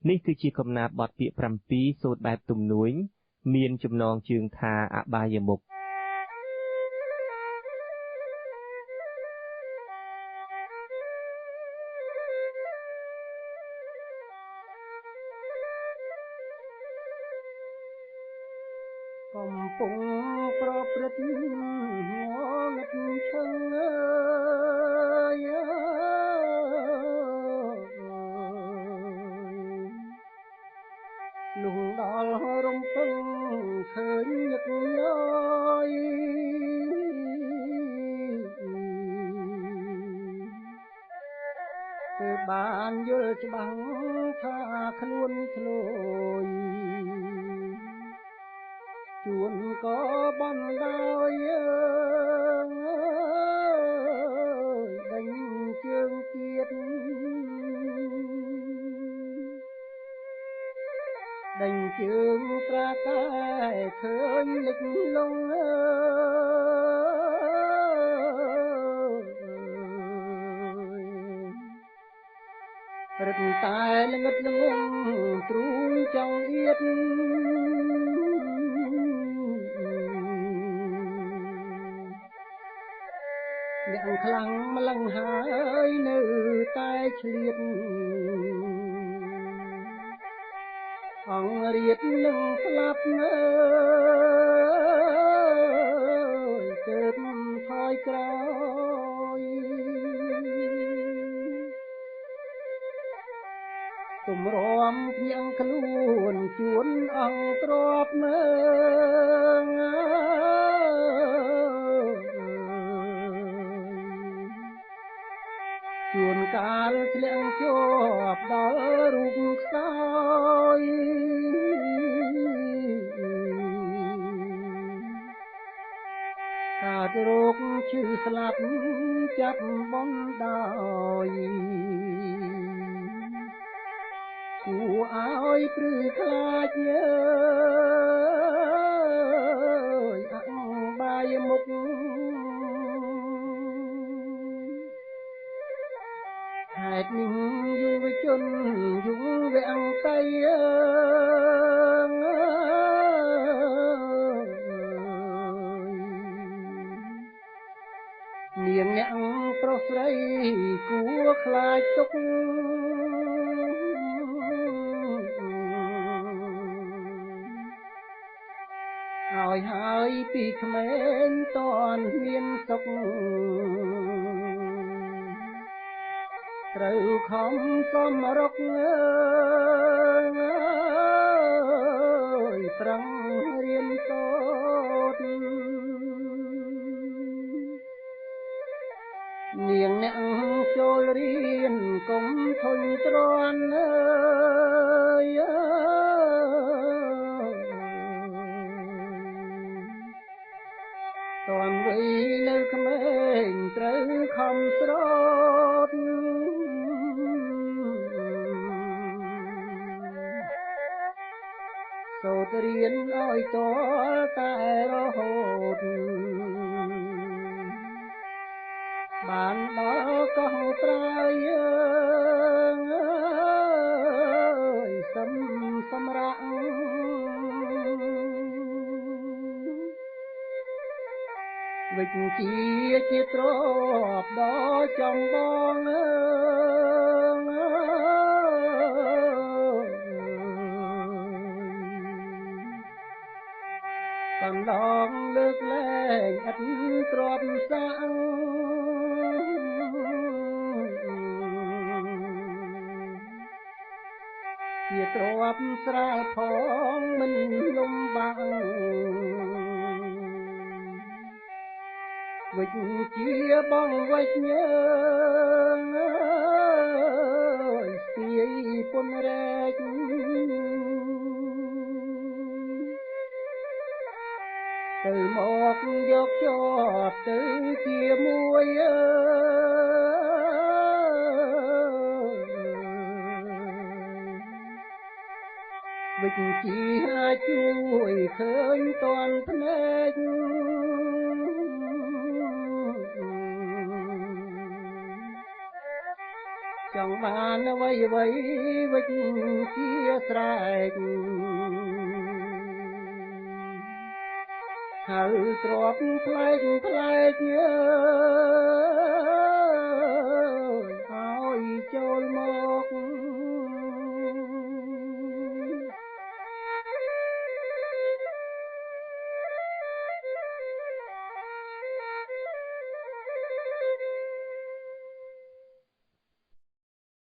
នេះគឺជាកំណាព្យបទពាក្យ7សូត្របែបទំនួញមានចំណងជើងថាអបាយមុខកំពុងប្រព្រឹត្តងងឹតឈឹងលុះដល់រំពឹងឃើញញឹកញយគឺបានយល់ច្បាស់ថាខ្លួនធ្លុយជួនក៏បំដោយដេញជើងទៀតដេញជើងត្រាកែឃើញលិចលងរឹតតែល្ងឹតល្ងងទ្រូងចង់អៀតអ្នកខ្លាំងម្លឹងហើយនៅតែឆ្លៀតអង្រៀតនឹងស្លាប់ទើបថយក្រោយទម្រាំភ្ញាំងខ្លួនជួនអង្គទ្របជួនកាលធ្លាក់ជាប់ដល់រូបខ្សោយកើតរោគឈឺស្លាប់ចាប់បំដោយគួរឲ្យព្រឺខ្លាចអបាយមុខហេតុនេះយុវជនយុវអង្កៃនាងអ្នកប្រុសស្រីគួរខ្លាចទុកឲ្យហើយពីក្មេងតនមានសុខត្រូវខំសំរុកប្រឹងរៀនសូត្រនាងអ្នកចូលរៀនកុំធុញទ្រាន់តនវ័យនៅក្មេងត្រូវខំស្រោតសូត្ររៀនឲ្យតតែរហូតបានដល់កោះត្រើយសម្រាប់វិជ្ជាទ្របដល់ចំបងកន្លងលើកលែងឥតទ្របសាំងជាទ្របស្រាលផងមិនលំបាំងវិជ្ជាបងវិជ្ញស្ទាយពុនរែកទៅមកយកជាប់ទៅជាមួយវិជ្ជាជួយឃើញតាន់ភ្នែកចង់ បានអ្វីអ្វីវិជ្ជាស្រែកហើយទ្របផ្លែកផ្លែកអើយឲ្យចូលមក